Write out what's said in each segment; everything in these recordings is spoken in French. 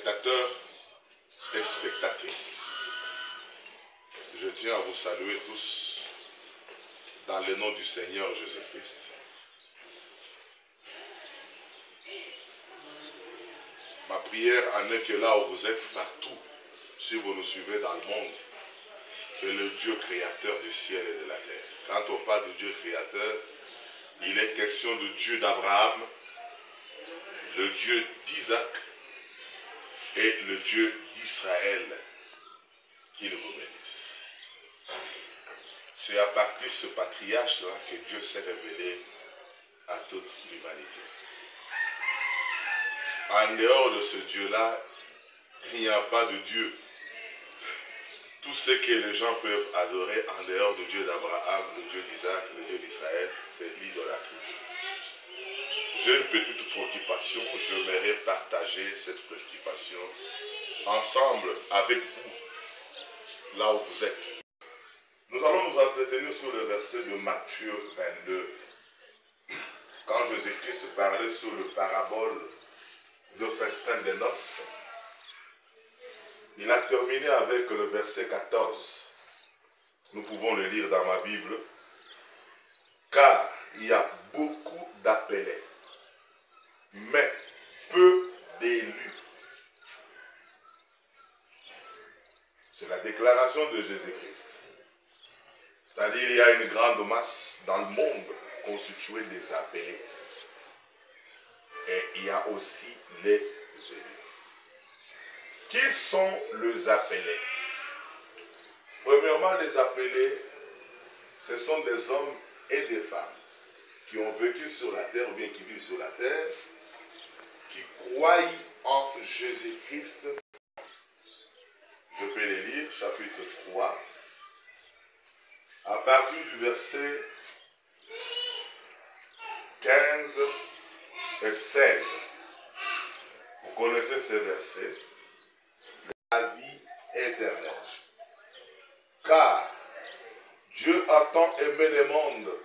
spectateurs et spectatrices, je tiens à vous saluer tous dans le nom du Seigneur Jésus-Christ. Ma prière en est que là où vous êtes, partout, si vous nous suivez dans le monde, que le Dieu créateur du ciel et de la terre. Quand on parle du Dieu créateur, il est question du Dieu d'Abraham, le Dieu d'Isaac et le Dieu d'Israël qui nous bénisse. C'est à partir de ce patriarche-là que Dieu s'est révélé à toute l'humanité. En dehors de ce Dieu-là, il n'y a pas de Dieu. Tout ce que les gens peuvent adorer en dehors du Dieu d'Abraham, le Dieu d'Isaac, le Dieu d'Israël, c'est l'idolâtrie. J'ai une petite préoccupation, j'aimerais partager cette préoccupation ensemble avec vous, là où vous êtes. Nous allons nous entretenir sur le verset de Matthieu 22. Quand Jésus-Christ parlait sur le parabole de festin des noces, il a terminé avec le verset 14. Nous pouvons le lire dans ma Bible. Car il y a beaucoup d'appelés, mais peu d'élus. C'est la déclaration de Jésus-Christ. C'est-à-dire il y a une grande masse dans le monde constituée des appelés. Et il y a aussi les élus. Qui sont les appelés? Premièrement, les appelés, ce sont des hommes et des femmes qui ont vécu sur la terre ou bien qui vivent sur la terre, qui croient en Jésus-Christ. Je peux les lire, chapitre 3, à partir du verset 15 et 16. Vous connaissez ces versets. La vie éternelle. Car Dieu a tant aimé le monde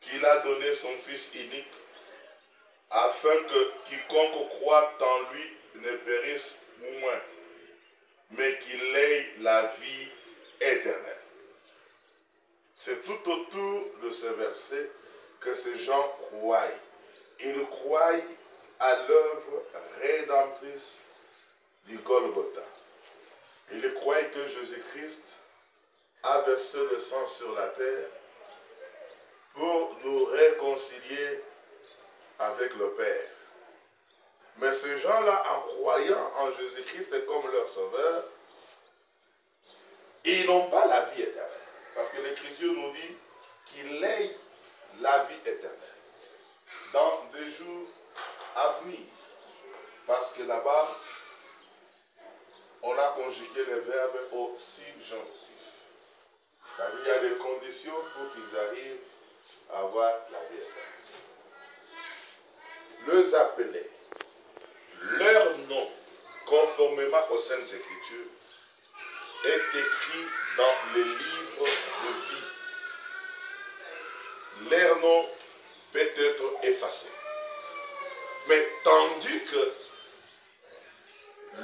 qu'il a donné son Fils unique, afin que quiconque croit en lui ne périsse moins, mais qu'il ait la vie éternelle. C'est tout autour de ce verset que ces gens croient. Ils croient à l'œuvre rédemptrice du Golgotha. Ils croient que Jésus-Christ a versé le sang sur la terre pour nous réconcilier avec le Père. Mais ces gens-là, en croyant en Jésus-Christ comme leur sauveur, ils n'ont pas la vie éternelle. Parce que l'Écriture nous dit qu'il ait la vie éternelle dans des jours à venir. Parce que là-bas, on a conjugué le verbe au subjonctif. C'est-à-dire qu'il y a des conditions pour qu'ils arrivent à avoir la vie éternelle. Les appelés, leur nom, conformément aux Saintes Écritures, est écrit dans le livre de vie. Leur nom peut être effacé. Mais tandis que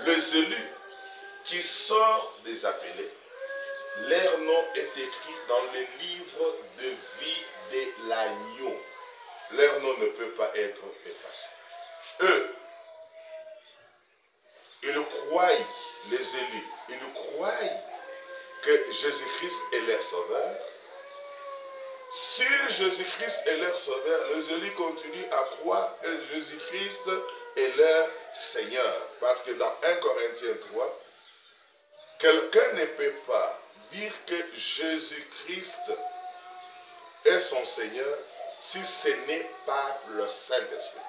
les élus qui sortent des appelés, leur nom est écrit dans le livre de vie de l'agneau. Leur nom ne peut pas être effacé. Eux, ils croient, les élus, ils croient que Jésus-Christ est leur sauveur. Si Jésus-Christ est leur sauveur, les élus continuent à croire que Jésus-Christ est leur Seigneur. Parce que dans 1 Corinthiens 3, quelqu'un ne peut pas dire que Jésus-Christ est son Seigneur si ce n'est pas le Saint-Esprit.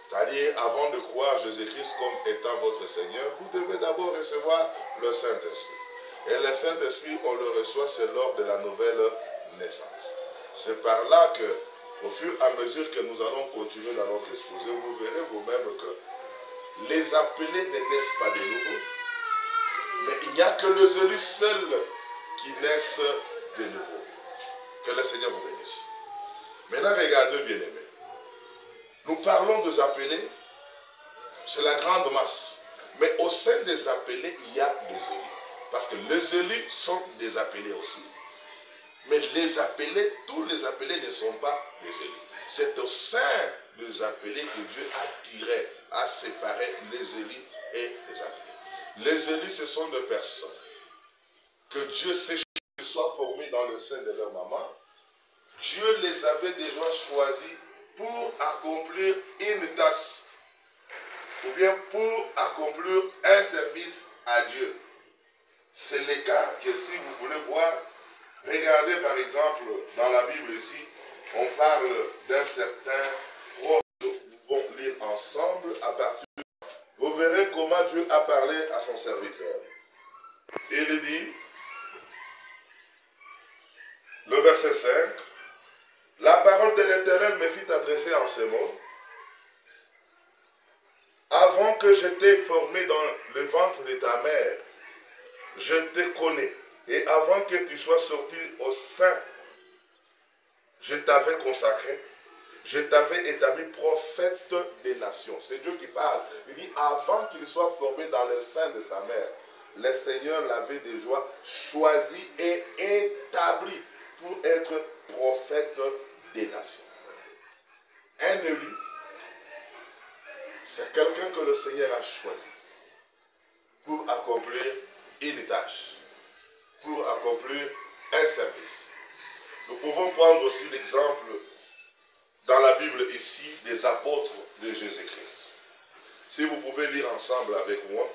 C'est-à-dire, avant de croire Jésus-Christ comme étant votre Seigneur, vous devez d'abord recevoir le Saint-Esprit. Et le Saint-Esprit, on le reçoit, c'est lors de la nouvelle naissance. C'est par là que, au fur et à mesure que nous allons continuer dans notre exposé, vous verrez vous-même que les appelés ne naissent pas de nouveau, mais il n'y a que les élus seuls qui naissent de nouveau. Que le Seigneur vous bénisse. Maintenant, regardez bien aimés. Nous parlons des appelés, c'est la grande masse. Mais au sein des appelés, il y a des élus. Parce que les élus sont des appelés aussi. Mais les appelés, tous les appelés ne sont pas des élus. C'est au sein des appelés que Dieu a tiré, a séparé les élus et les appelés. Les élus, ce sont des personnes que Dieu sait qu'ils soient formés dans le sein de leur maman. Dieu les avait déjà choisis pour accomplir une tâche ou bien pour accomplir un service à Dieu. C'est le cas que si vous voulez voir, regardez par exemple dans la Bible ici, on parle d'un certain roi. Nous pouvons lire ensemble à partir. Vous verrez comment Dieu a parlé à son serviteur. Il dit, le verset 5, la parole de l'Éternel me fit adresser en ces mots. Avant que je t'ai formé dans le ventre de ta mère, je te connais. Et avant que tu sois sorti au sein, je t'avais consacré. Je t'avais établi prophète des nations. C'est Dieu qui parle. Il dit, avant qu'il soit formé dans le sein de sa mère, le Seigneur l'avait déjà choisi et établi pour être prophète des nations. Un élu, c'est quelqu'un que le Seigneur a choisi pour accomplir une tâche, pour accomplir un service. Nous pouvons prendre aussi l'exemple dans la Bible ici des apôtres de Jésus-Christ. Si vous pouvez lire ensemble avec moi,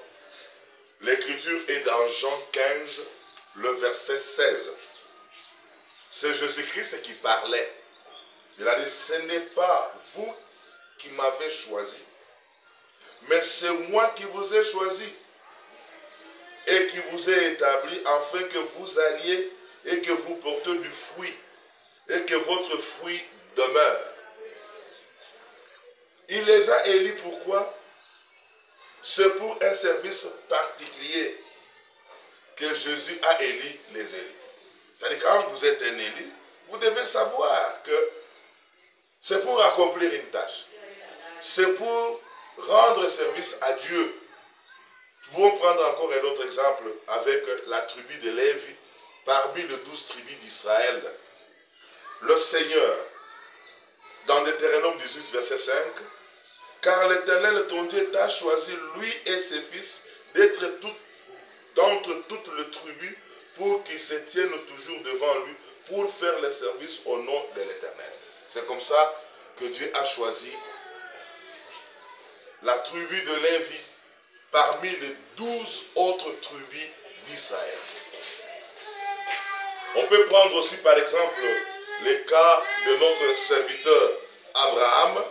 l'écriture est dans Jean 15, le verset 16. C'est Jésus-Christ qui parlait. Il a dit, ce n'est pas vous qui m'avez choisi, mais c'est moi qui vous ai choisi et qui vous ai établi afin que vous alliez et que vous portez du fruit et que votre fruit demeure. Il les a élus pourquoi? C'est pour un service particulier que Jésus a élu les élus. C'est-à-dire quand vous êtes un élu, vous devez savoir que c'est pour accomplir une tâche. C'est pour rendre service à Dieu. Nous pouvons prendre encore un autre exemple avec la tribu de Lévi, parmi les 12 tribus d'Israël. Le Seigneur, dans Deutéronome 18, verset 5, car l'Éternel, ton Dieu, t'a choisi, lui et ses fils, d'être d'entre toutes les tribus, pour qu'ils se tiennent toujours devant lui, pour faire le service au nom de l'Éternel. C'est comme ça que Dieu a choisi la tribu de Lévi parmi les 12 autres tribus d'Israël. On peut prendre aussi par exemple le cas de notre serviteur Abraham,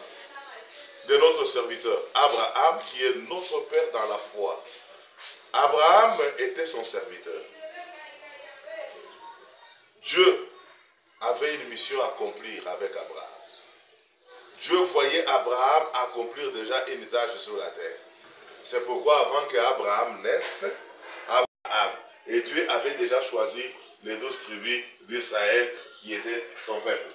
qui est notre père dans la foi. Abraham était son serviteur. Dieu avait une mission à accomplir avec Abraham. Dieu voyait Abraham accomplir déjà une tâche sur la terre. C'est pourquoi avant qu'Abraham naisse, et Dieu avait déjà choisi les 12 tribus d'Israël qui étaient son peuple.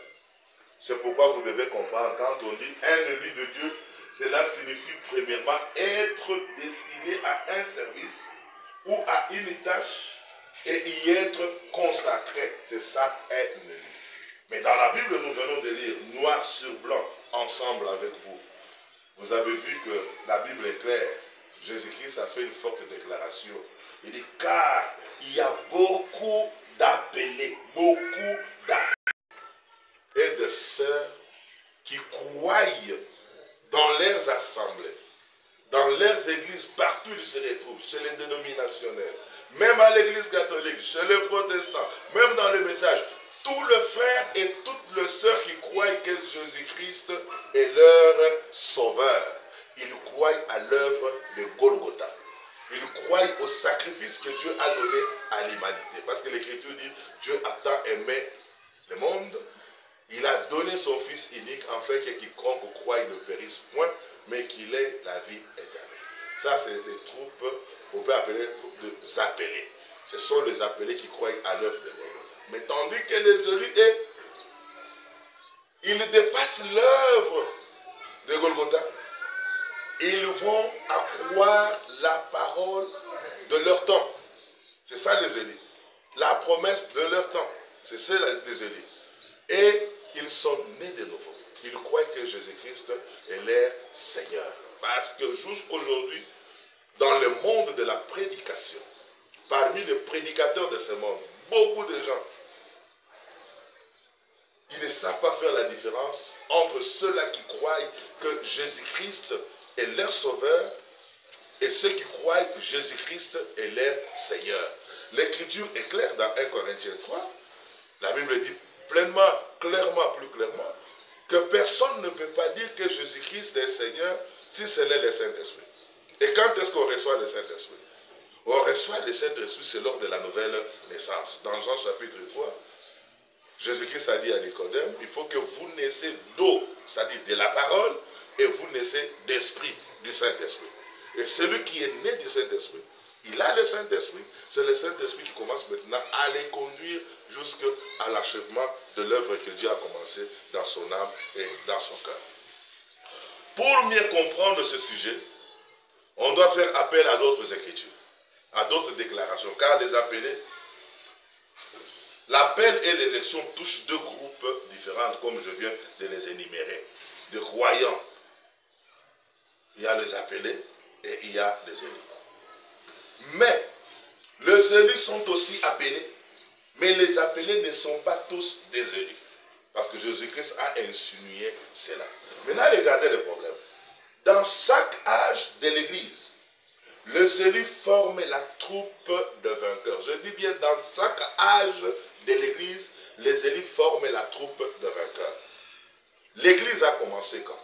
C'est pourquoi vous devez comprendre, quand on dit un élu de Dieu, cela signifie premièrement être destiné à un service ou à une tâche et y être consacré. C'est ça, un élu. Mais dans la Bible, nous venons de lire noir sur blanc ensemble avec vous. Vous avez vu que la Bible est claire. Jésus-Christ a fait une forte déclaration. Il dit, car il y a beaucoup d'appelés, et de sœurs qui croient dans leurs assemblées, dans leurs églises, partout ils se retrouvent, chez les dénominationnels, même à l'église catholique, chez les protestants, même dans le message, tous les frères et toutes les sœurs qui croient que Jésus-Christ est leur sauveur. Ils croient à l'œuvre de Golgotha. Ils croient au sacrifice que Dieu a donné à l'humanité. Parce que l'Écriture dit, Dieu a tant aimé le monde, il a donné son Fils unique afin que quiconque croit ne périsse point, mais qu'il ait la vie éternelle. Ça, c'est les troupes, on peut appeler des appelés. Ce sont les appelés qui croient à l'œuvre de Golgotha. Mais tandis que les élus, ils dépassent l'œuvre de Golgotha. Ils vont accroire la parole de leur temps. C'est ça les Élis. La promesse de leur temps. C'est ça les Élis. Et ils sont nés de nouveau. Ils croient que Jésus-Christ est leur Seigneur. Parce que jusqu'aujourd'hui, dans le monde de la prédication, parmi les prédicateurs de ce monde, beaucoup de gens, ils ne savent pas faire la différence entre ceux-là qui croient que Jésus-Christ est leur Sauveur et ceux qui croient que Jésus-Christ est leur Seigneur. L'Écriture est claire dans 1 Corinthiens 3. La Bible dit pleinement, clairement, plus clairement, que personne ne peut pas dire que Jésus-Christ est Seigneur si ce n'est le Saint-Esprit. Et quand est-ce qu'on reçoit le Saint-Esprit? On reçoit le Saint-Esprit, c'est lors de la nouvelle naissance. Dans Jean chapitre 3, Jésus-Christ a dit à Nicodème, il faut que vous naissiez d'eau, c'est-à-dire de la parole, et vous naissez d'esprit, du Saint-Esprit. Et celui qui est né du Saint-Esprit, il a le Saint-Esprit, c'est le Saint-Esprit qui commence maintenant à les conduire jusqu'à l'achèvement de l'œuvre que Dieu a commencé dans son âme et dans son cœur. Pour mieux comprendre ce sujet, on doit faire appel à d'autres écritures, à d'autres déclarations, car les appelés, l'appel et l'élection touchent deux groupes différents, comme je viens de les énumérer, de croyants. Il y a les appelés et il y a les élus. Mais les élus sont aussi appelés, mais les appelés ne sont pas tous des élus. Parce que Jésus-Christ a insinué cela. Maintenant, regardez le problème. Dans chaque âge de l'Église, les élus forment la troupe de vainqueurs. Je dis bien, dans chaque âge de l'Église, les élus forment la troupe de vainqueurs. L'Église a commencé quand?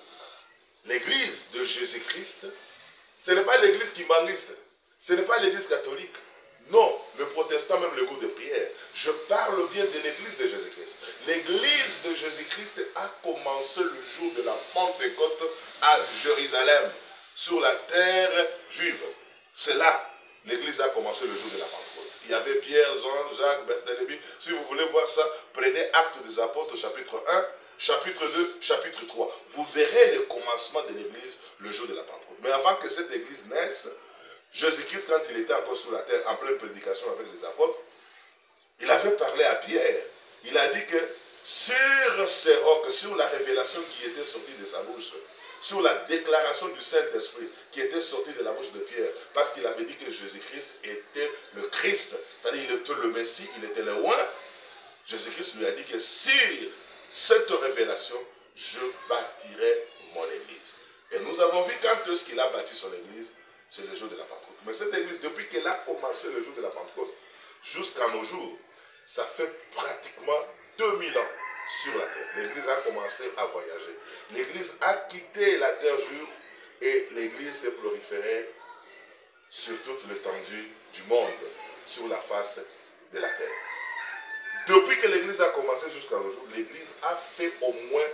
L'Église de Jésus-Christ, ce n'est pas l'Église kimbanguiste, ce n'est pas l'Église catholique. Non, le protestant, même le groupe de prière. Je parle bien de l'Église de Jésus-Christ. L'Église de Jésus-Christ a commencé le jour de la Pentecôte à Jérusalem, sur la terre juive. C'est là, l'Église a commencé le jour de la Pentecôte. Il y avait Pierre, Jean, Jacques, Barthélemy. Si vous voulez voir ça, prenez Actes des Apôtres, chapitre 1, chapitre 2, chapitre 3. Vous verrez le commencement de l'Église le jour de la Pentecôte. Mais avant que cette Église naisse, Jésus-Christ, quand il était encore sur la terre, en pleine prédication avec les apôtres, il avait parlé à Pierre. Il a dit que sur ces rocs, sur la révélation qui était sortie de sa bouche, sur la déclaration du Saint-Esprit qui était sortie de la bouche de Pierre, parce qu'il avait dit que Jésus-Christ était le Christ, c'est-à-dire il était le Messie, il était le roi, Jésus-Christ lui a dit que sur cette révélation, je bâtirai mon Église. Et nous avons vu quand est-ce qu'il a bâti son Église, c'est le jour de la Pentecôte. Mais cette Église, depuis qu'elle a commencé le jour de la Pentecôte, jusqu'à nos jours, ça fait pratiquement 2000 ans sur la terre. L'Église a commencé à voyager. L'Église a quitté la terre juive et l'Église s'est proliférée sur toute l'étendue du monde, sur la face de la terre. Depuis que l'Église a commencé jusqu'à nos jours, l'Église a fait au moins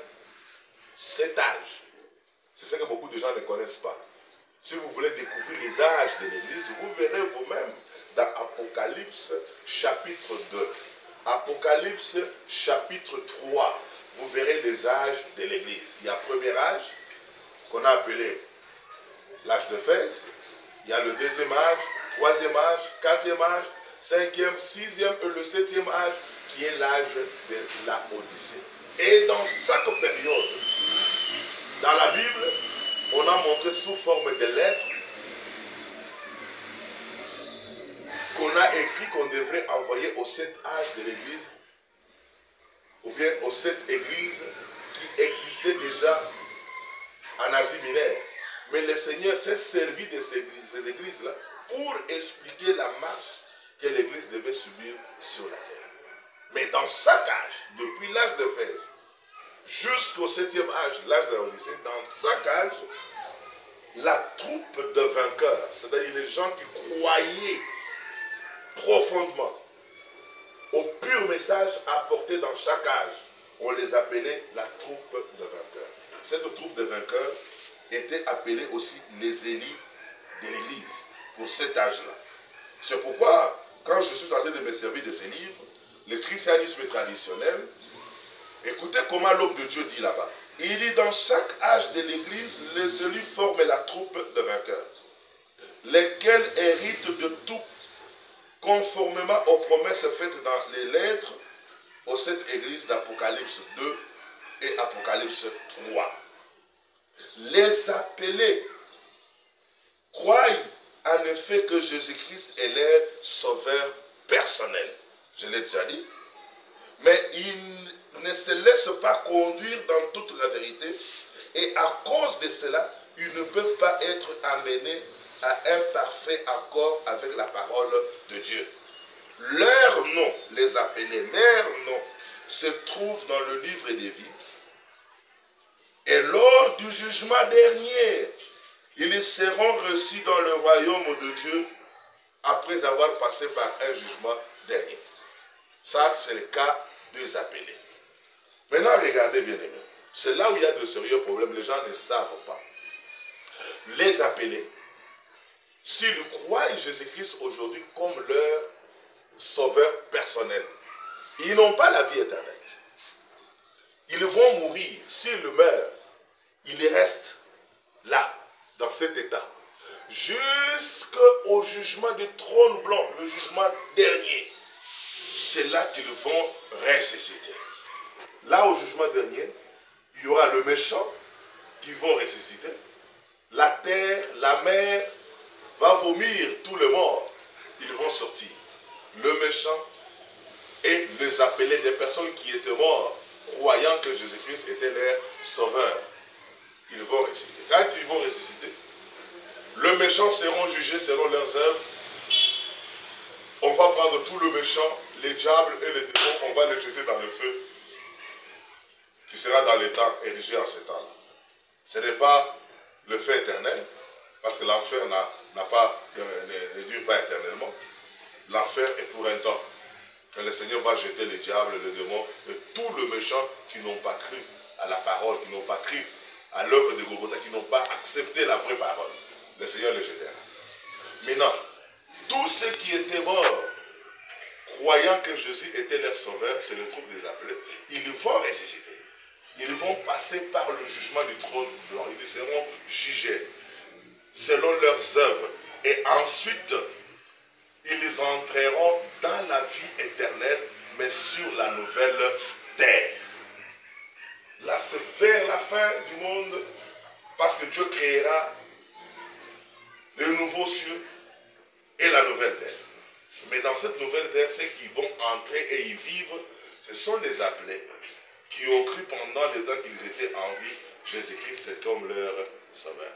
7 âges. C'est ce que beaucoup de gens ne connaissent pas. Si vous voulez découvrir les âges de l'Église, vous verrez vous-même dans Apocalypse chapitre 2. Apocalypse chapitre 3. Vous verrez les âges de l'Église. Il y a le premier âge, qu'on a appelé l'âge d'Éphèse. Il y a le deuxième âge, troisième âge, quatrième âge, cinquième, sixième et le septième âge, qui est l'âge de la Odyssée. Et dans chaque période, dans la Bible, on a montré sous forme de lettres qu'on a écrit qu'on devrait envoyer aux 7 âges de l'Église, ou bien aux 7 églises qui existaient déjà en Asie mineure. Mais le Seigneur s'est servi de ces églises-là pour expliquer la marche que l'Église devait subir sur la terre. Mais dans chaque âge, depuis l'âge d'Éphèse jusqu'au 7e âge, l'âge de la Odyssée, dans chaque âge, la troupe de vainqueurs, c'est-à-dire les gens qui croyaient profondément au pur message apporté dans chaque âge, on les appelait la troupe de vainqueurs. Cette troupe de vainqueurs était appelée aussi les élites de l'Église pour cet âge-là. C'est pourquoi, quand je suis en train de me servir de ces livres, le christianisme traditionnel, écoutez comment l'homme de Dieu dit là-bas. Il dit, dans chaque âge de l'Église, les élus forment la troupe de vainqueurs, lesquels héritent de tout, conformément aux promesses faites dans les lettres aux 7 églises d'Apocalypse 2 et Apocalypse 3. Les appelés croient en effet que Jésus-Christ est leur sauveur personnel. Je l'ai déjà dit. Mais ils ne se laissent pas conduire dans toute la vérité. Et à cause de cela, ils ne peuvent pas être amenés à un parfait accord avec la parole de Dieu. Leur nom, les appelés, leur nom se trouve dans le livre des vies. Et lors du jugement dernier, ils seront reçus dans le royaume de Dieu après avoir passé par un jugement dernier. Ça, c'est le cas des appelés. Maintenant, regardez bien, aimés. C'est là où il y a de sérieux problèmes. Les gens ne savent pas. Les appelés, s'ils croient en Jésus-Christ aujourd'hui comme leur sauveur personnel, ils n'ont pas la vie éternelle. Ils vont mourir. S'ils meurent, ils restent là, dans cet état, jusqu'au jugement du trône blanc, le jugement dernier. C'est là qu'ils vont ressusciter. Là, au jugement dernier, il y aura le méchant qui vont ressusciter. La terre, la mer va vomir tous les morts. Ils vont sortir. Le méchant et les appelés des personnes qui étaient mortes, croyant que Jésus-Christ était leur sauveur. Ils vont ressusciter. Quand ils vont ressusciter, les méchants seront jugés selon leurs œuvres. On va prendre tout le méchant, les diables et les démons, on va les jeter dans le feu qui sera dans les temps érigés en ce temps-là. Ce n'est pas le feu éternel, parce que l'enfer ne dure pas éternellement. L'enfer est pour un temps. Et le Seigneur va jeter les diables, les démons et tous les méchants qui n'ont pas cru à la parole, qui n'ont pas cru à l'œuvre de Golgotha, qui n'ont pas accepté la vraie parole. Le Seigneur les jetera. Maintenant, tous ceux qui étaient morts, croyant que Jésus était leur sauveur, c'est le truc des appelés, ils vont ressusciter. Ils vont passer par le jugement du trône blanc. Ils seront jugés selon leurs œuvres. Et ensuite, ils entreront dans la vie éternelle, mais sur la nouvelle terre. Là, c'est vers la fin du monde, parce que Dieu créera le nouveau cieux et la nouvelle terre. Mais dans cette nouvelle terre, ceux qui vont entrer et y vivre, ce sont les appelés qui ont cru pendant le temps qu'ils étaient en vie Jésus-Christ comme leur sauveur.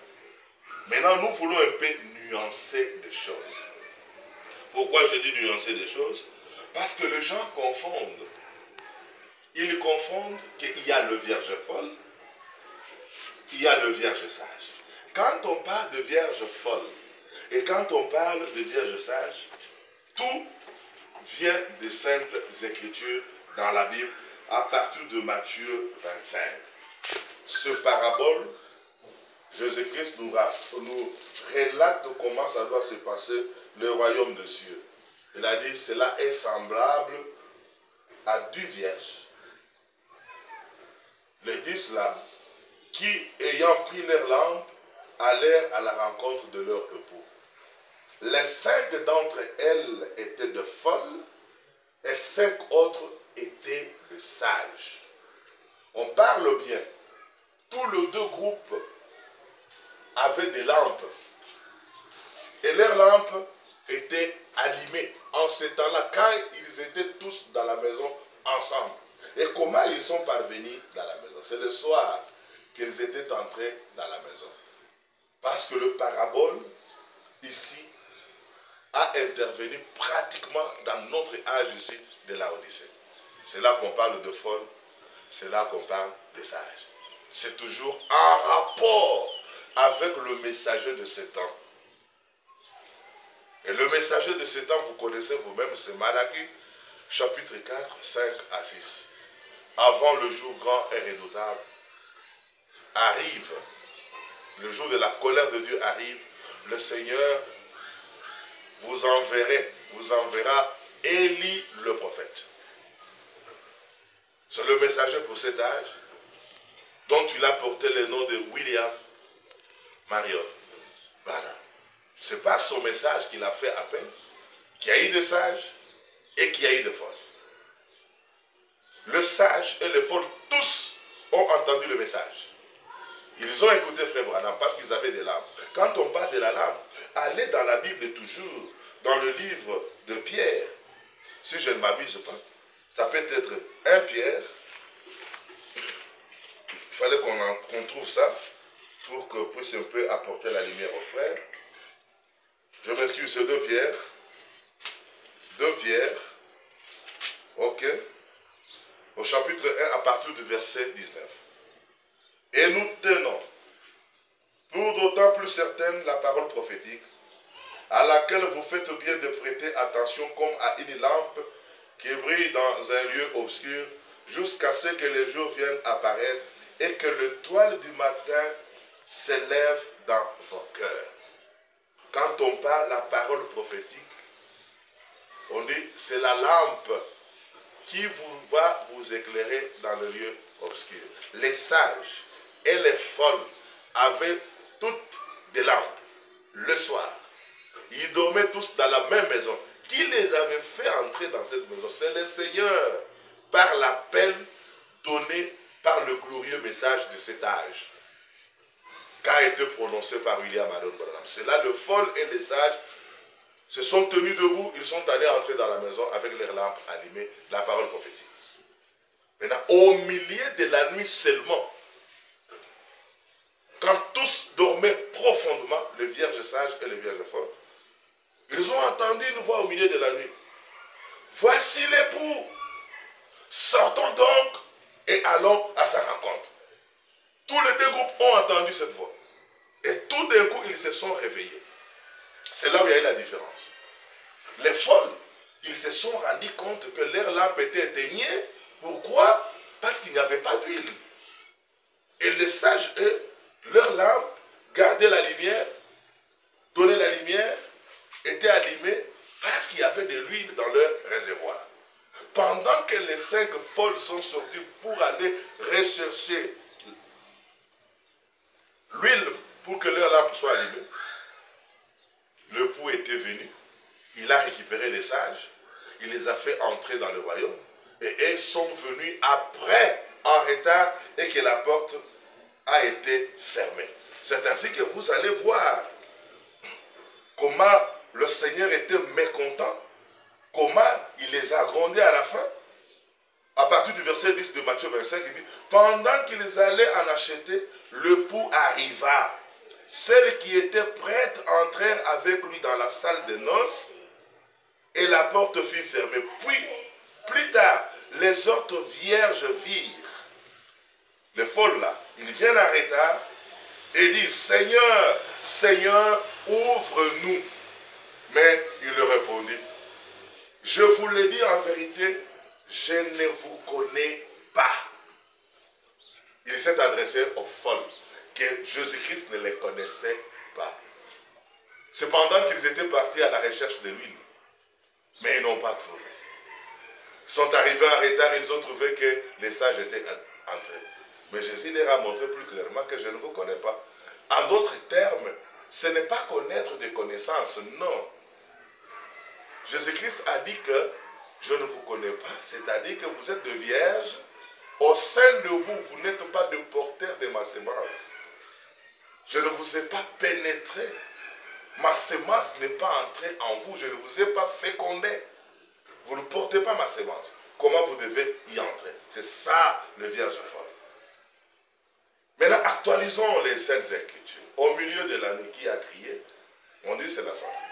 Maintenant, nous voulons un peu nuancer les choses. Pourquoi je dis nuancer les choses? Parce que les gens confondent. Ils confondent qu'il y a le vierge folle, il y a le vierge sage. Quand on parle de vierge folle et quand on parle de vierge sage, tout vient des Saintes Écritures dans la Bible à partir de Matthieu 25. Ce parabole, Jésus-Christ nous relate comment ça doit se passer le royaume des cieux. Il a dit, cela est semblable à 10 vierges. Les 10 là, qui, ayant pris leur lampe, allèrent à la rencontre de leur époux. Les 5 d'entre elles étaient de folles, et 5 autres étaient de sages. On parle bien. Tous les 2 groupes avaient des lampes. Et leurs lampes étaient allumées. En ce temps-là, quand ils étaient tous dans la maison ensemble. Et comment ils sont parvenus dans la maison? C'est le soir qu'ils étaient entrés dans la maison. Parce que le parabole, ici, a intervenu pratiquement dans notre âge ici de la Odyssée. C'est là qu'on parle de folle, c'est là qu'on parle de sage. C'est toujours en rapport avec le messager de ce temps. Et le messager de ce temps, vous connaissez vous-même, c'est Malachie, chapitre 4, 5 à 6. Avant le jour grand et redoutable, arrive, le jour de la colère de Dieu arrive, le Seigneur vous enverra Élie le prophète. C'est le messager pour cet âge. dont il a porté le nom de William Marion. Voilà. Ce n'est pas son message qu'il a fait appel, qu'il y a eu de sages et qu'il y a eu de folles. Le sage et le folle, tous ont entendu le message. Ils ont écouté Frère Branham parce qu'ils avaient des lampes. Quand on parle de la lampe, allez dans la Bible toujours, dans le livre de Pierre. Si je ne m'abuse pas, ça peut être 1 Pierre. Il fallait qu'on trouve ça pour qu'on puisse un peu apporter la lumière aux frères. Je m'excuse, c'est 2 Pierre. 2 Pierre. Ok. Au chapitre 1, à partir du verset 19. Et nous tenons, pour d'autant plus certaine, la parole prophétique, à laquelle vous faites bien de prêter attention comme à une lampe qui brille dans un lieu obscur, jusqu'à ce que les jours viennent apparaître et que l'étoile du matin s'élève dans vos cœurs. Quand on parle la parole prophétique, on dit c'est la lampe qui va vous éclairer dans le lieu obscur. Les sages et les folles avaient toutes des lampes le soir. Ils dormaient tous dans la même maison. Qui les avait fait entrer dans cette maison? C'est le Seigneur, par l'appel donné par le glorieux message de cet âge, qu'a été prononcé par William Marion Branham. C'est là le folle et les sages se sont tenus debout, ils sont allés entrer dans la maison avec leurs lampes allumées, la parole prophétique. Maintenant, au milieu de la nuit seulement, quand tous dormaient profondément, les vierges sages et les vierges folles, ils ont entendu une voix au milieu de la nuit. Voici l'époux. Sortons donc et allons à sa rencontre. Tous les 2 groupes ont entendu cette voix. Et tout d'un coup, ils se sont réveillés. C'est là où il y a eu la différence. Les folles, ils se sont rendus compte que leur lampe était éteignée. Pourquoi? Parce qu'il n'y avait pas d'huile. Et les sages, eux, leur lampe gardait la lumière, donnait la lumière, était allumée parce qu'il y avait de l'huile dans leur réservoir. Pendant que les 5 folles sont sorties pour aller rechercher l'huile pour que leur lampe soit allumée, le pou était venu, il a récupéré les sages, il les a fait entrer dans le royaume, et ils sont venus après, en retard, et que la porte a été fermée. C'est ainsi que vous allez voir comment le Seigneur était mécontent, comment il les a grondés à la fin. À partir du verset 10 de Matthieu 25, il dit, pendant qu'ils allaient en acheter, le pou arriva. Celles qui étaient prêtes entrèrent avec lui dans la salle de noces et la porte fut fermée. Puis, plus tard, les autres vierges virent. Les folles là, ils viennent en retard et disent, Seigneur, Seigneur, ouvre-nous. Mais il leur répondit, je vous le dis en vérité, je ne vous connais pas. Il s'est adressé aux folles, que Jésus-Christ ne les connaissait pas. Cependant qu'ils étaient partis à la recherche de l'huile, mais ils n'ont pas trouvé. Ils sont arrivés en retard, ils ont trouvé que les sages étaient entrés. Mais Jésus leur a montré plus clairement que je ne vous connais pas. En d'autres termes, ce n'est pas connaître des connaissances, non. Jésus-Christ a dit que je ne vous connais pas, c'est-à-dire que vous êtes de vierges, au sein de vous, vous n'êtes pas de porteurs de ma sémence. Je ne vous ai pas pénétré. Ma sémence n'est pas entrée en vous, je ne vous ai pas fécondé. Vous ne portez pas ma sémence. Comment vous devez y entrer? C'est ça le vierge folle. Maintenant, actualisons les Saintes Écritures. Au milieu de la nuit, qui a crié? On dit c'est la sentinelle.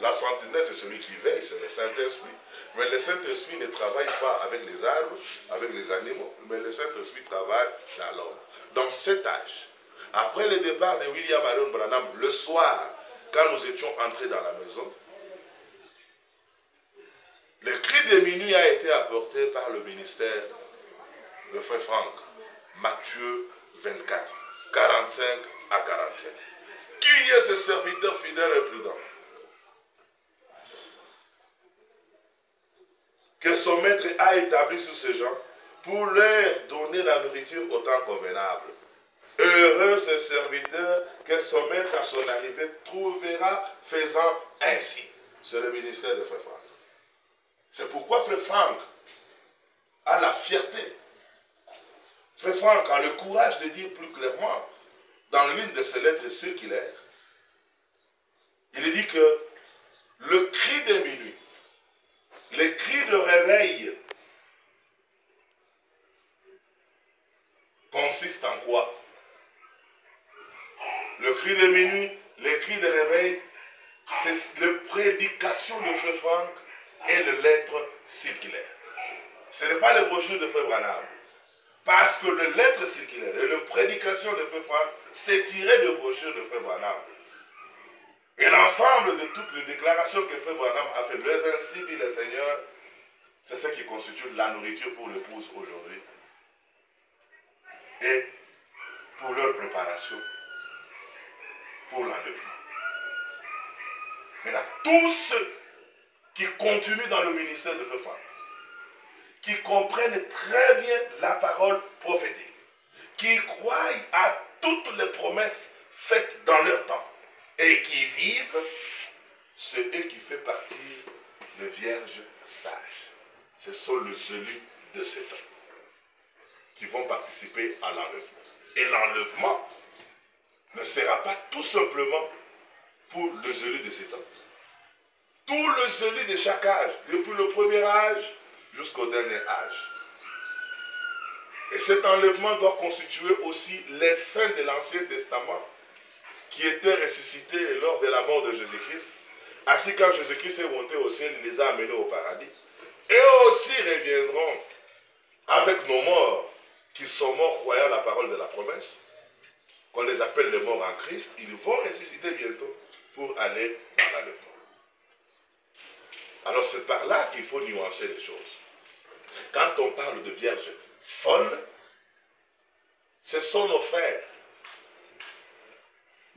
La sentinelle, c'est celui qui veille, c'est le Saint-Esprit. Mais le Saint-Esprit ne travaille pas avec les arbres, avec les animaux, mais le Saint-Esprit travaille dans l'homme. Dans cet âge, après le départ de William Marion Branham, le soir, quand nous étions entrés dans la maison, le cri de minuit a été apporté par le ministère de Frère Franck, Matthieu 24, 45 à 47. Qui est ce serviteur fidèle et prudent? Que son maître a établi sur ces gens pour leur donner la nourriture au temps convenable. Heureux ce serviteur que son maître à son arrivée trouvera faisant ainsi. C'est le ministère de Frère Franck. C'est pourquoi Frère Franck a la fierté. Frère Franck a le courage de dire plus clairement, dans l'une de ses lettres circulaires, il dit que le cri de minuit, le cri de réveil, consiste en quoi? Le cri de minuit, le cri de réveil, c'est la prédication de Frère Franck et les lettres circulaires. Ce n'est pas les brochures de Frère Branham. Parce que les lettres circulaires et la prédication de Frère Franck, c'est tiré de brochures de Frère Branham. Et l'ensemble de toutes les déclarations que Frère Branham a fait, les ainsi dit le Seigneur, c'est ce qui constitue la nourriture pour l'épouse aujourd'hui. Et pour leur préparation, pour l'enlèvement. Maintenant, tous ceux qui continuent dans le ministère de Frère Franck, qui comprennent très bien la parole prophétique, qui croient à toutes les promesses faites dans leur temps et qui vivent, c'est eux qui font partie des vierges sages. Ce sont les élus de ces temps qui vont participer à l'enlèvement. Et l'enlèvement ne sera pas tout simplement pour les élus de ces temps. Tous les élus de chaque âge, depuis le premier âge jusqu'au dernier âge. Et cet enlèvement doit constituer aussi les saints de l'Ancien Testament qui étaient ressuscités lors de la mort de Jésus-Christ, à qui quand Jésus-Christ est monté au ciel, il les a amenés au paradis. Et aussi reviendront avec nos morts, qui sont morts croyant la parole de la promesse, qu'on les appelle les morts en Christ, ils vont ressusciter bientôt pour aller dans l'enlèvement. Alors c'est par là qu'il faut nuancer les choses. Quand on parle de vierges folles, ce sont nos frères.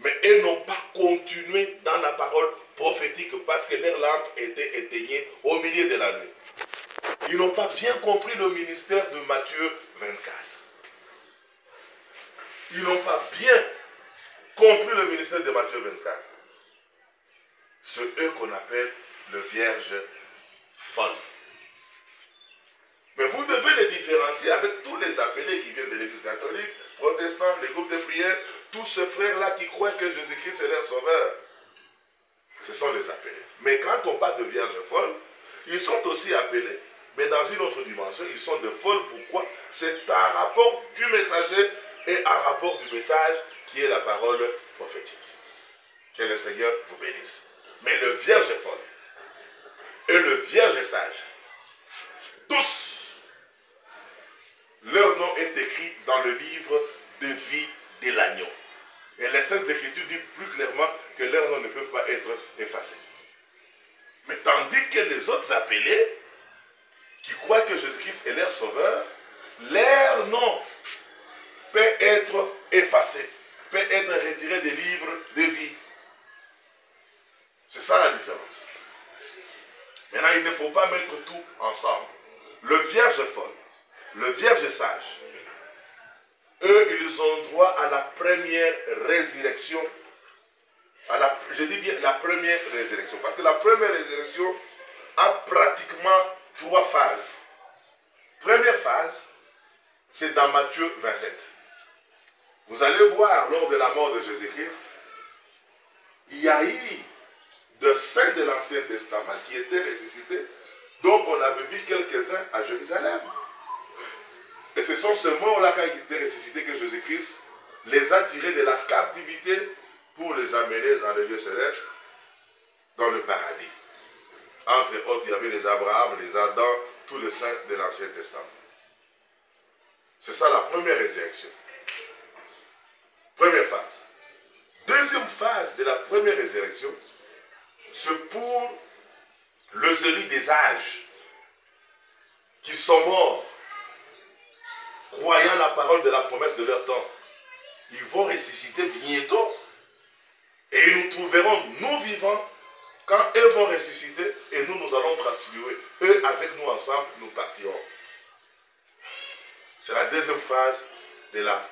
Mais elles n'ont pas continué dans la parole prophétique parce que leur lampe était éteignée au milieu de la nuit. Ils n'ont pas bien compris le ministère de Matthieu 24. Ils n'ont pas bien compris le ministère de Matthieu 24. C'est eux qu'on appelle le vierge folle. Mais vous devez les différencier avec tous les appelés qui viennent de l'Église catholique, protestants, les groupes de prière, tous ces frères-là qui croient que Jésus-Christ est leur sauveur. Ce sont les appelés. Mais quand on parle de vierge folle, ils sont aussi appelés, mais dans une autre dimension, ils sont de folles. Pourquoi? C'est un rapport du messager et un rapport du message qui est la parole prophétique. Que le Seigneur vous bénisse. Mais le vierge folle et le vierge sage, tous, leur nom est écrit dans le livre de vie de l'agneau. Et les Saintes Écritures disent plus clairement que leurs noms ne peuvent pas être effacés. Mais tandis que les autres appelés, qui croient que Jésus-Christ est leur sauveur, leur nom peut être effacé, peut être retiré des livres de vie. C'est ça la différence. Maintenant, il ne faut pas mettre tout ensemble. Le vierge folle, le vierge sage, eux, ils ont droit à la première résurrection. Je dis bien la première résurrection. Parce que la première résurrection a pratiquement 3 phases. Première phase, c'est dans Matthieu 27. Vous allez voir, lors de la mort de Jésus-Christ, il y a eu de saints de l'Ancien Testament qui étaient ressuscités, dont on avait vu quelques-uns à Jérusalem. Et ce sont ces morts-là, quand ils étaient ressuscités, que Jésus-Christ les a tirés de la captivité pour les amener dans le lieu céleste, dans le paradis. Entre autres, il y avait les Abraham, les Adam, tous les saints de l'Ancien Testament. C'est ça la première résurrection. Première phase. Deuxième phase de la première résurrection, c'est pour les élus des âges qui sont morts, croyant la parole de la promesse de leur temps. Ils vont ressusciter bientôt. Et nous trouverons, nous vivants, quand eux vont ressusciter, et nous allons transfigurer. Eux, avec nous ensemble, nous partirons. C'est la deuxième phase de la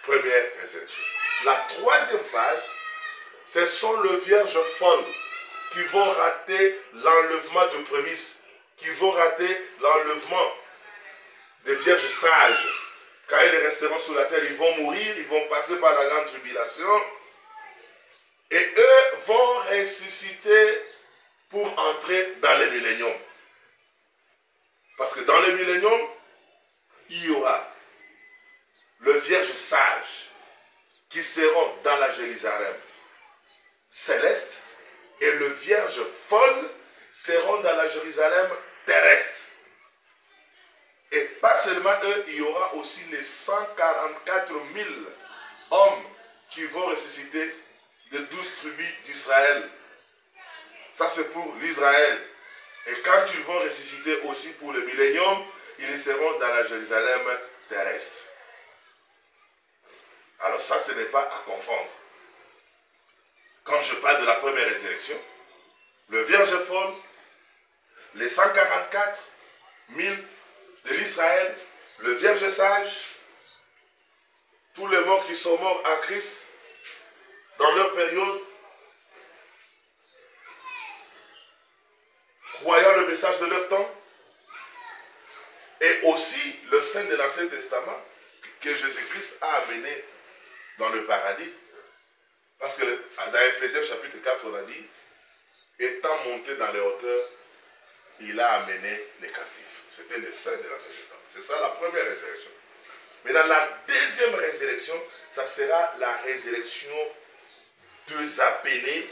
première résurrection. La troisième phase, ce sont les vierges folles qui vont rater l'enlèvement de prémices, qui vont rater l'enlèvement des vierges sages. Quand ils resteront sur la terre, ils vont mourir, ils vont passer par la grande tribulation. Et eux vont ressusciter pour entrer dans le millénium. Parce que dans le millénium, il y aura les vierges sages qui seront dans la Jérusalem céleste et les vierges folles seront dans la Jérusalem terrestre. Et pas seulement eux, il y aura aussi les 144 000 hommes qui vont ressusciter des 12 tribus d'Israël. Ça c'est pour l'Israël. Et quand ils vont ressusciter aussi pour le millénium, ils seront dans la Jérusalem terrestre. Alors ça, ce n'est pas à confondre. Quand je parle de la première résurrection, le Vierge folle, les 144 000 de l'Israël, le Vierge sage, tous les morts qui sont morts en Christ, dans leur période, croyant le message de leur temps, et aussi le saint de l'Ancien Testament que Jésus-Christ a amené dans le paradis. Parce que dans Ephésiens chapitre 4, on a dit, étant monté dans les hauteurs, il a amené les captifs. C'était le saint de l'Ancien Testament. C'est ça la première résurrection. Mais dans la deuxième résurrection, ça sera la résurrection des appelés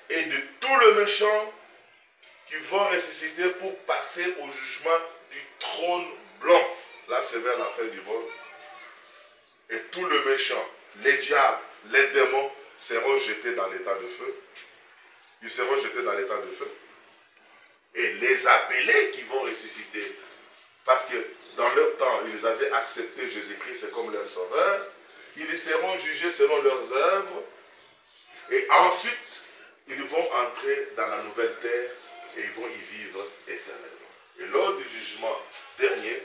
et de tous les méchants qui vont ressusciter pour passer au jugement du trône blanc. Là, c'est vers la fin du monde. Et tous les méchants, les diables, les démons seront jetés dans l'état de feu. Ils seront jetés dans l'état de feu. Et les appelés qui vont ressusciter, parce que dans leur temps, ils avaient accepté Jésus-Christ comme leur sauveur, ils seront jugés selon leurs œuvres. Et ensuite, ils vont entrer dans la nouvelle terre et ils vont y vivre éternellement. Et lors du jugement dernier,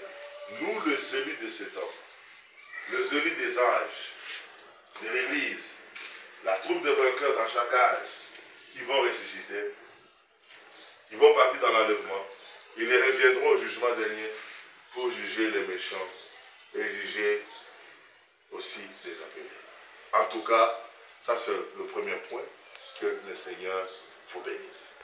nous, les élus de cet homme, les élus des âges, de l'Église, la troupe de vainqueurs dans chaque âge, qui vont ressusciter, ils vont partir dans l'enlèvement, ils reviendront au jugement dernier pour juger les méchants et juger aussi les appelés. En tout cas, ça c'est le premier point, que le Seigneur vous bénisse.